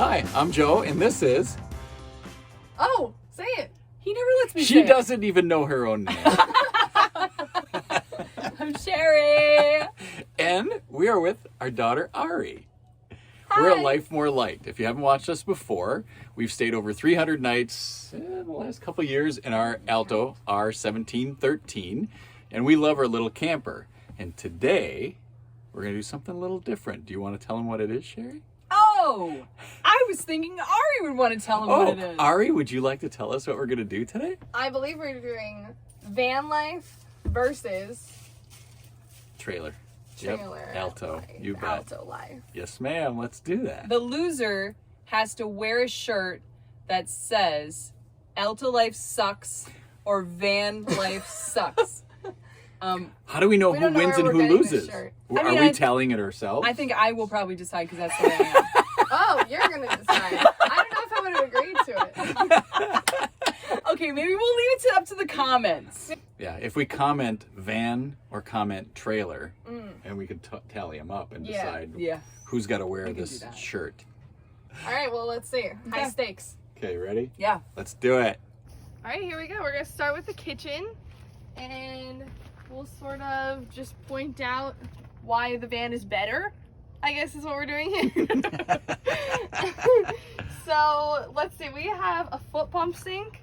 Hi, I'm Joe, and this is... Oh, say it. He never lets me say She it. doesn't even know her own name. I'm Sherri. And we are with our daughter, Ari. Hi. We're at Life More Light. If you haven't watched us before, we've stayed over 300 nights in the last couple of years in our Alto R1713, and we love our little camper. And today, we're going to do something a little different. Do you want to tell them what it is, Sherri? Oh, I was thinking Ari would want to tell him what it is. Ari, would you like to tell us what we're going to do today? I believe we're doing van life versus Trailer. trailer. Yep. Alto. life. You bet. Alto life. Yes, ma'am. Let's do that. The loser has to wear a shirt that says Alto life sucks or van life sucks. How do we know We who don't know wins where and we're who getting this loses? shirt. Are I mean, we tallying it ourselves? I think I will probably decide because that's the way I am. Oh, you're gonna decide. I don't know if I would have agreed to it. Okay, maybe we'll leave it up to the comments. Yeah, if we comment van or comment trailer, and we could tally them up and Yeah. decide Yeah. who's got to wear We can this do that. shirt. All right, well, let's see. High Okay. stakes. Okay, ready? Yeah. Let's do it. All right, here we go. We're gonna start with the kitchen, and we'll sort of just point out why the van is better, I guess is what we're doing here. So let's see, we have a foot pump sink.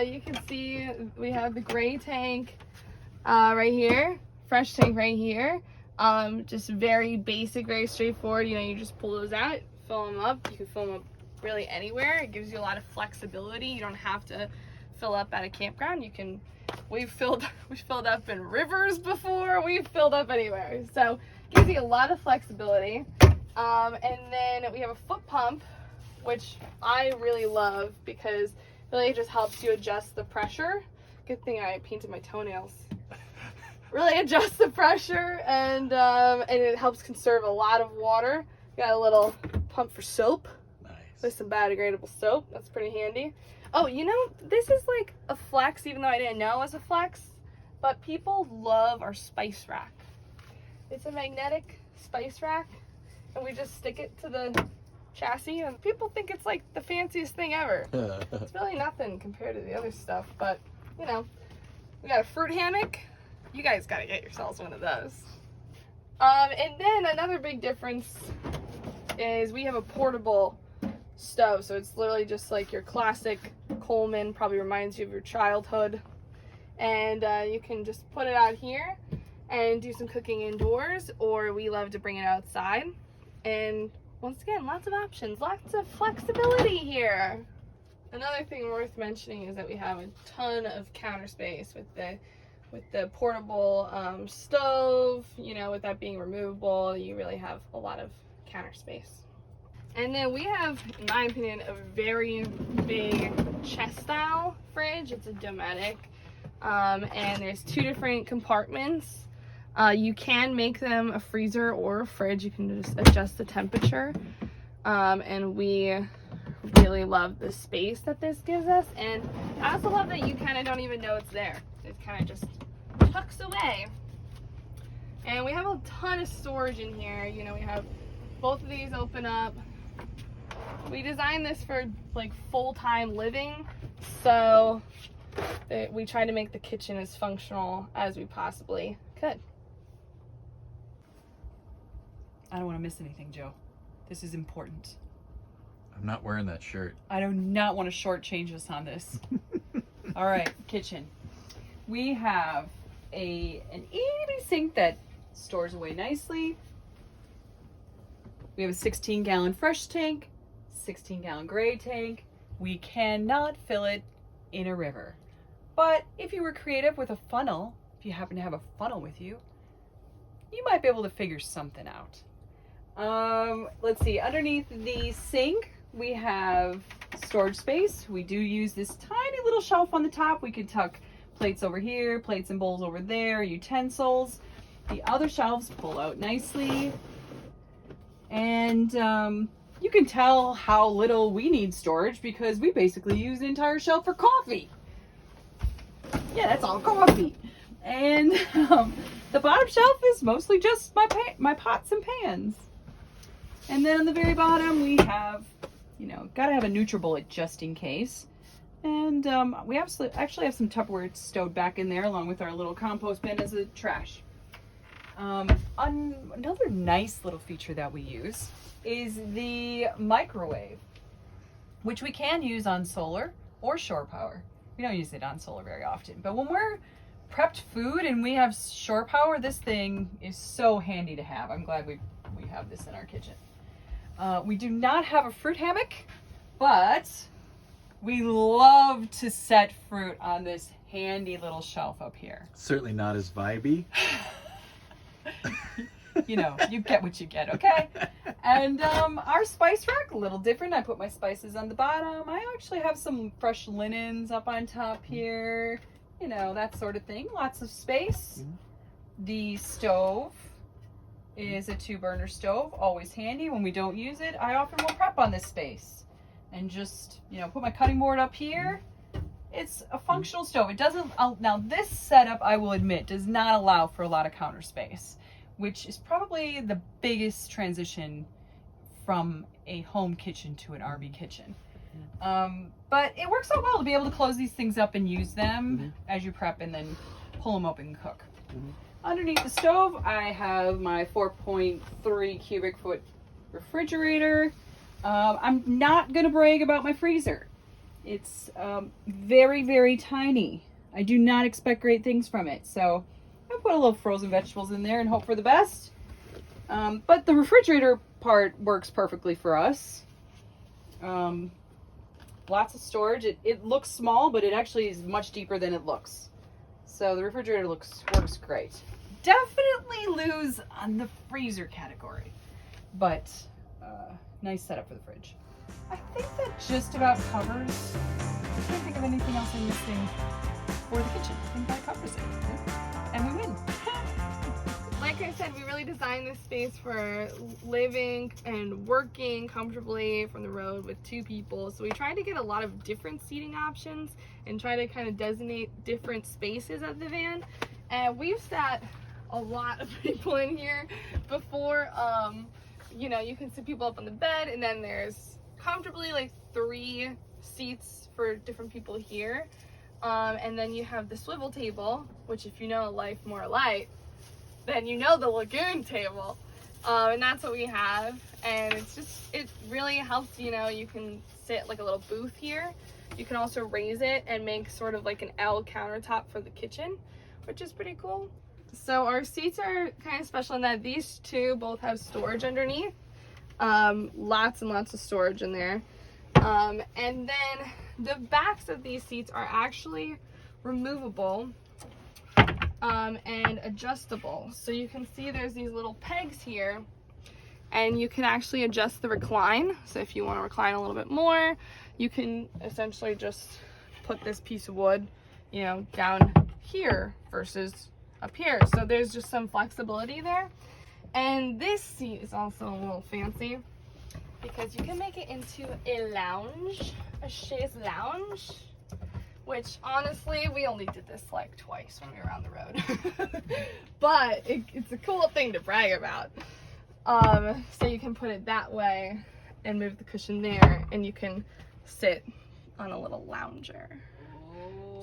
You can see we have the gray tank right here, fresh tank right here. Just very basic, very straightforward. You know, you just pull those out, fill them up. You can fill them up really anywhere. It gives you a lot of flexibility. You don't have to fill up at a campground. You can, we've filled up in rivers before. We've filled up anywhere. So it gives you a lot of flexibility. And then we have a foot pump, which I really love because it really just helps you adjust the pressure. Good thing I painted my toenails. Really adjust the pressure, and it helps conserve a lot of water. Got a little pump for soap. Nice. With some biodegradable soap. That's pretty handy. Oh, you know, this is like a flex, even though I didn't know it was a flex, but people love our spice rack. It's a magnetic spice rack, and we just stick it to the chassis, and people think it's like the fanciest thing ever. It's really nothing compared to the other stuff, but, you know, we got a fruit hammock. You guys gotta get yourselves one of those. And then another big difference is we have a portable stove, so it's literally just like your classic Coleman, probably reminds you of your childhood, and you can just put it out here and do some cooking indoors, or we love to bring it outside. And once again, lots of options, lots of flexibility here. Another thing worth mentioning is that we have a ton of counter space with the portable stove. You know, with that being removable, you really have a lot of counter space. And then we have, in my opinion, a very big chest style fridge. It's a Dometic, and there's two different compartments. You can make them a freezer or a fridge. You can just adjust the temperature. And we really love the space that this gives us. And I also love that you kind of don't even know it's there. It kind of just tucks away. And we have a ton of storage in here. You know, we have both of these open up. We designed this for like full-time living, so we try to make the kitchen as functional as we possibly could. I don't want to miss anything, Joe. This is important. I'm not wearing that shirt. I do not want to shortchange us on this. All right, kitchen. We have an itty-bitty sink that stores away nicely. We have a 16-gallon fresh tank, 16-gallon gray tank. We cannot fill it in a river. But if you were creative with a funnel, if you happen to have a funnel with you, you might be able to figure something out. Let's see, underneath the sink, we have storage space. We do use this tiny little shelf on the top. We can tuck plates over here, plates and bowls over there, utensils. The other shelves pull out nicely. And you can tell how little we need storage because we basically use the entire shelf for coffee. Yeah, that's all coffee. And the bottom shelf is mostly just my pots and pans. And then on the very bottom we have you know, gotta have a NutriBullet just in case. And we actually have some Tupperware stowed back in there along with our little compost bin as a trash. Another nice little feature that we use is the microwave, which we can use on solar or shore power. We don't use it on solar very often, but when we're prepped food and we have shore power, this thing is so handy to have. I'm glad we have this in our kitchen. We do not have a fruit hammock, but we love to set fruit on this handy little shelf up here. Certainly not as vibey. You know, you get what you get, okay? And our spice rack, a little different. I put my spices on the bottom. I actually have some fresh linens up on top here. You know, that sort of thing. Lots of space. The stove is a 2-burner stove, always handy. When we don't use it, I often will prep on this space and just, you know, put my cutting board up here. It's a functional stove. It doesn't, now this setup, I will admit, does not allow for a lot of counter space, which is probably the biggest transition from a home kitchen to an RV kitchen. But it works out well to be able to close these things up and use them as you prep and then pull them open and cook. Underneath the stove, I have my 4.3 cubic foot refrigerator. I'm not gonna brag about my freezer. It's very, very tiny. I do not expect great things from it. So I put a little frozen vegetables in there and hope for the best. But the refrigerator part works perfectly for us. Lots of storage. It looks small, but it actually is much deeper than it looks. So the refrigerator works great. Definitely lose on the freezer category, but nice setup for the fridge. I think that just about covers. I can't think of anything else I'm missing for the kitchen. I think that covers it. And we win. Like I said, we really designed this space for living and working comfortably from the road with 2 people. So we tried to get a lot of different seating options and try to kind of designate different spaces of the van. And we've sat a lot of people in here before. You know, you can sit people up on the bed, and then there's comfortably like 3 seats for different people here. And then you have the swivel table, which if you know Life More Light, then you know the lagoon table. And that's what we have. And it really helps, you know, you can sit like a little booth here. You can also raise it and make sort of like an L countertop for the kitchen, which is pretty cool. So our seats are kind of special in that these 2 both have storage underneath. Lots and lots of storage in there. And then the backs of these seats are actually removable and adjustable. So you can see there's these little pegs here, and you can actually adjust the recline. So if you want to recline a little bit more, you can essentially just put this piece of wood, you know, down here versus up here. So there's just some flexibility there. And this seat is also a little fancy because you can make it into a lounge, a chaise lounge, which honestly, we only did this like twice when we were on the road. But it's a cool thing to brag about. So you can put it that way and move the cushion there, and you can sit on a little lounger.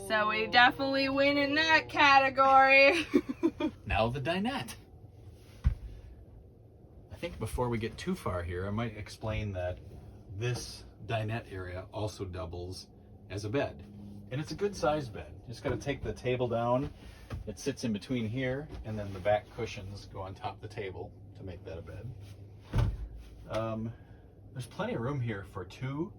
So we definitely win in that category. Now the dinette. I think before we get too far here, I might explain that this dinette area also doubles as a bed. And it's a good sized bed. Just gotta take the table down. It sits in between here, and then the back cushions go on top of the table to make that a bed. There's plenty of room here for 2,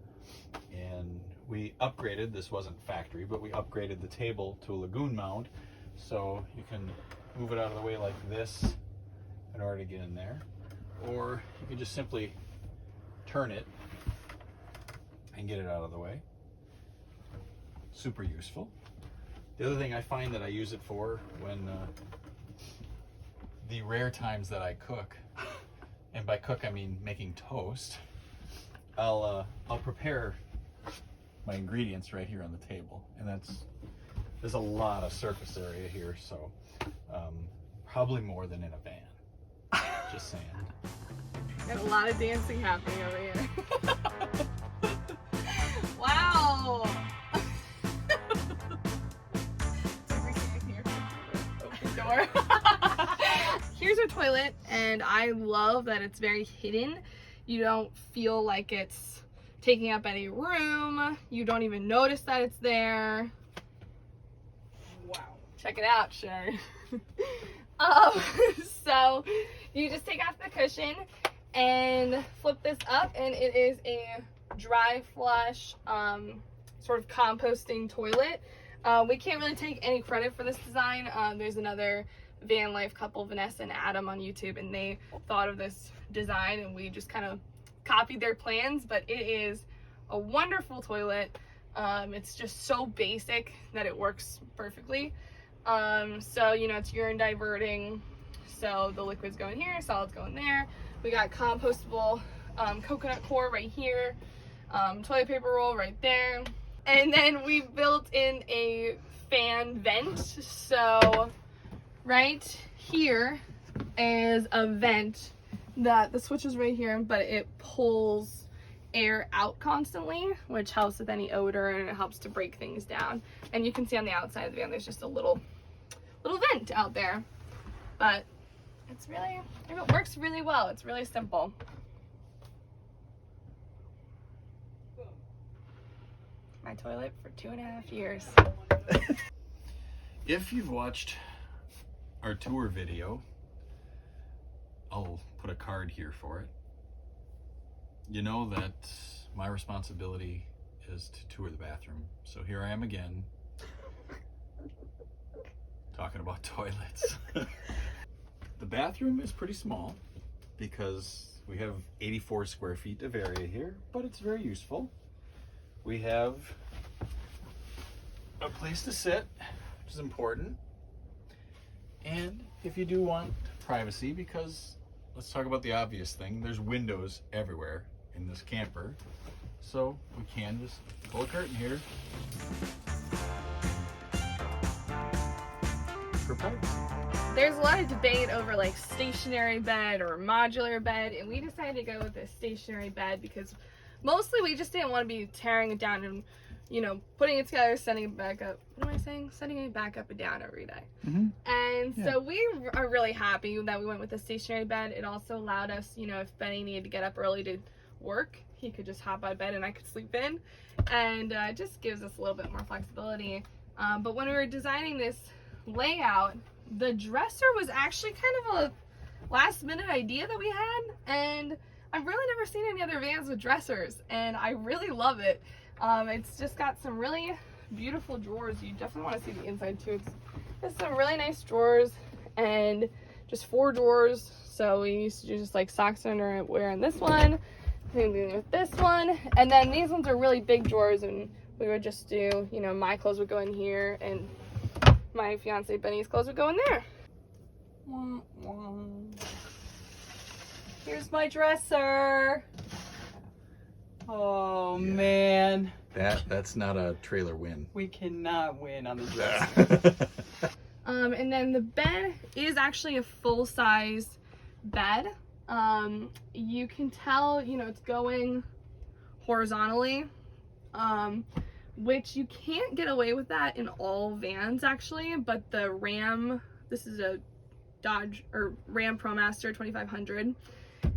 and we upgraded, this wasn't factory, but we upgraded the table to a lagoon mount, so you can move it out of the way like this in order to get in there, or you can just simply turn it and get it out of the way. Super useful. The other thing I find that I use it for when the rare times that I cook, and by cook I mean making toast, I'll prepare my ingredients right here on the table, and there's a lot of surface area here, so probably more than in a van. Just saying. Got a lot of dancing happening over here. door. Here's our toilet, and I love that it's very hidden. You don't feel like it's taking up any room. You don't even notice that it's there. Wow. Check it out, Sherri. So you just take off the cushion and flip this up, and it is a dry flush sort of composting toilet. We can't really take any credit for this design. There's another van life couple, Vanessa and Adam, on YouTube, and they thought of this design, and we just kind of copied their plans. But it is a wonderful toilet. It's just so basic that it works perfectly. So you know, it's urine diverting, so the liquids go in here, solids go in there. We got compostable coconut core right here, toilet paper roll right there, and then we built in a fan vent. So right here is a vent that the switch is right here, but it pulls air out constantly, which helps with any odor, and it helps to break things down. And you can see on the outside of the van there's just a little vent out there, but it works really well. It's really simple. My toilet for 2.5 years. If you've watched our tour video, I'll put a card here for it. You know that my responsibility is to tour the bathroom. So here I am again, talking about toilets. The bathroom is pretty small because we have 84 square feet of area here, but it's very useful. We have a place to sit, which is important. And if you do want privacy, because let's talk about the obvious thing, there's windows everywhere in this camper. So we can just pull a curtain here for privacy. There's a lot of debate over like stationary bed or modular bed, and we decided to go with a stationary bed because mostly we just didn't want to be tearing it down and, you know, putting it together, sending it back up. What am I saying? Sending it back up and down every day. Mm-hmm. And so we are really happy that we went with a stationary bed. It also allowed us, you know, if Benny needed to get up early to work, he could just hop out of bed and I could sleep in. And it just gives us a little bit more flexibility. But when we were designing this layout, the dresser was actually kind of a last minute idea that we had, and I've really never seen any other vans with dressers, and I really love it. It's just got some really beautiful drawers. You definitely want to see the inside too. It's some really nice drawers, and just 4 drawers. So we used to do just like socks underwear in this one, same thing with this one, and then these ones are really big drawers, and we would just do, you know, my clothes would go in here, and my fiance Benny's clothes would go in there. Here's my dresser. Oh man. That's not a trailer win. We cannot win on the dresser. And then the bed is actually a full-size bed. You can tell, you know, it's going horizontally, which you can't get away with that in all vans actually, but the RAM, this is a Dodge or RAM Promaster 2500,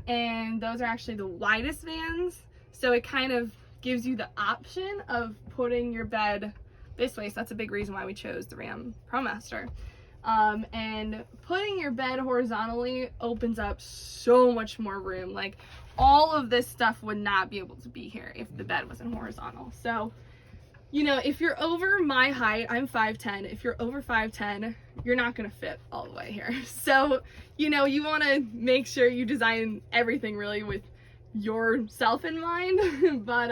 and those are actually the widest vans, so it kind of gives you the option of putting your bed this way. So that's a big reason why we chose the RAM Promaster. And putting your bed horizontally opens up so much more room. Like, all of this stuff would not be able to be here if the bed wasn't horizontal. So, you know, if you're over my height, I'm 5'10". If you're over 5'10", you're not gonna fit all the way here. So, you know, you wanna make sure you design everything really with yourself in mind. But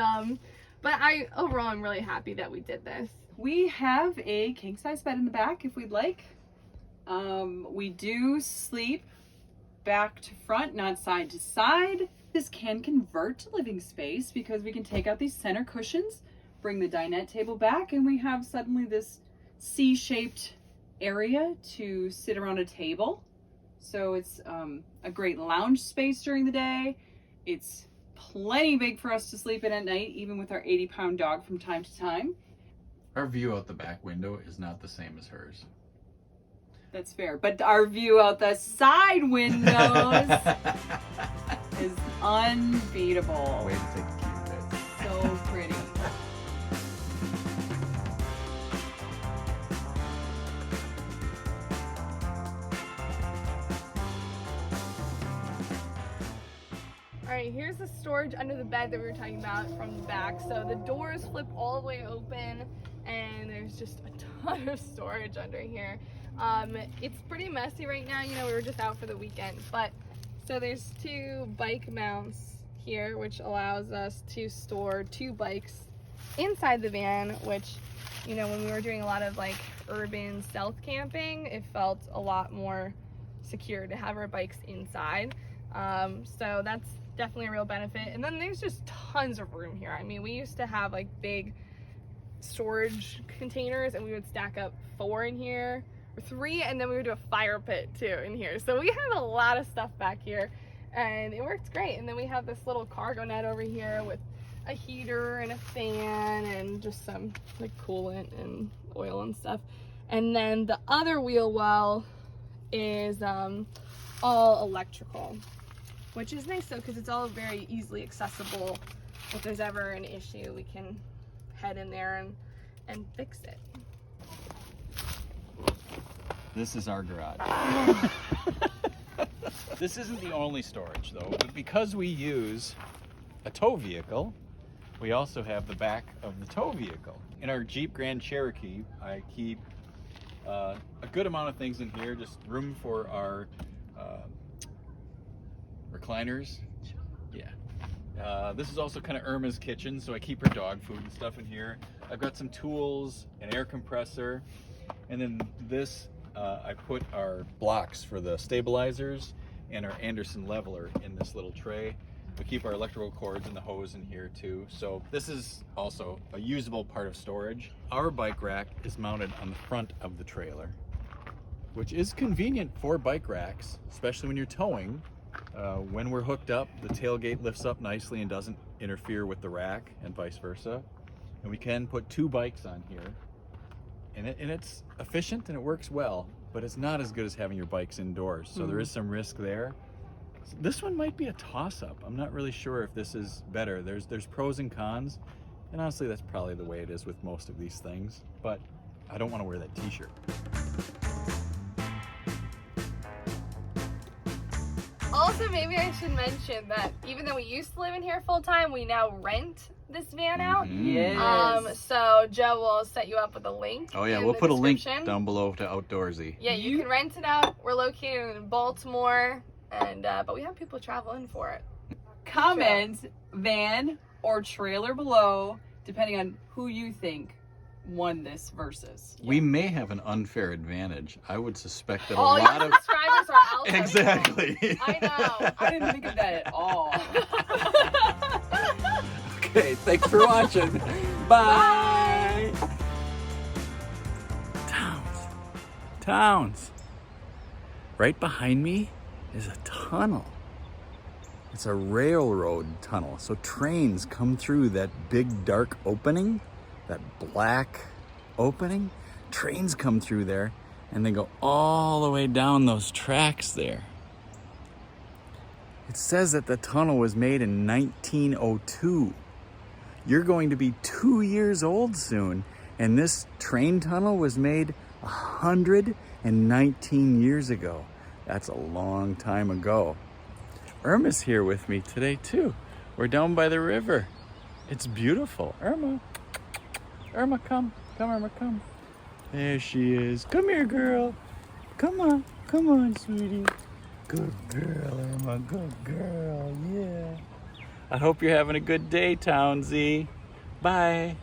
overall, I'm really happy that we did this. We have a king size bed in the back if we'd like. We do sleep back to front, not side to side. This can convert to living space because we can take out these center cushions, bring the dinette table back, and we have suddenly this C-shaped area to sit around a table. So it's a great lounge space during the day. It's plenty big for us to sleep in at night, even with our 80-pound dog from time to time. Our view out the back window is not the same as hers. That's fair. But our view out the side windows is unbeatable. Way to take a cute pic. So pretty. Alright, here's the storage under the bed that we were talking about from the back. So the doors flip all the way open and there's just a ton of storage under here. It's pretty messy right now, you know, we were just out for the weekend, but so there's 2 bike mounts here, which allows us to store 2 bikes inside the van, which, you know, when we were doing a lot of like urban stealth camping, it felt a lot more secure to have our bikes inside. So that's definitely a real benefit. And then there's just tons of room here. I mean, we used to have like big storage containers and we would stack up 4 in here, or 3, and then we would do a fire pit too in here. So we have a lot of stuff back here and it works great. And then we have this little cargo net over here with a heater and a fan and just some like coolant and oil and stuff. And then the other wheel well is all electrical, which is nice though, because it's all very easily accessible. If there's ever an issue, we can head in there and fix it. This is our garage. This isn't the only storage though, but because we use a tow vehicle, we also have the back of the tow vehicle. In our Jeep Grand Cherokee, I keep a good amount of things in here, just room for our recliners. Yeah. This is also kind of Irma's kitchen, so I keep her dog food and stuff in here. I've got some tools, an air compressor, and then this, I put our blocks for the stabilizers and our Anderson leveler in this little tray. We keep our electrical cords and the hose in here too. So this is also a usable part of storage. Our bike rack is mounted on the front of the trailer, which is convenient for bike racks, especially when you're towing. When we're hooked up, the tailgate lifts up nicely and doesn't interfere with the rack, and vice versa. And we can put 2 bikes on here. And it's efficient and it works well, but it's not as good as having your bikes indoors. So there is some risk there. So this one might be a toss-up. I'm not really sure if this is better. There's pros and cons, and honestly, that's probably the way it is with most of these things. But I don't want to wear that t-shirt. Also, maybe I should mention that even though we used to live in here full time, we now rent this van out. Yes. So Joe will set you up with a link. Oh yeah, in we'll the put a link description. down below to Outdoorsy. Yeah, you can rent it out. We're located in Baltimore, and but we have people travel in for it. Comment van or trailer below, depending on who you think won this versus. We may have an unfair advantage. I would suspect that All a your lot of subscribers are out there. exactly. I know. I didn't think of that at all. Okay, thanks for watching. Bye. Towns. Right behind me is a tunnel. It's a railroad tunnel. So trains come through that big dark opening, that black opening. Trains come through there and they go all the way down those tracks there. It says that the tunnel was made in 1902. You're going to be 2 years old soon, and this train tunnel was made 119 years ago. That's a long time ago. Irma's here with me today too. We're down by the river. It's beautiful. Irma, come. Irma, come. There she is. Come here, girl. Come on, sweetie. Good girl, Irma, good girl, yeah. I hope you're having a good day, Townsy. Bye.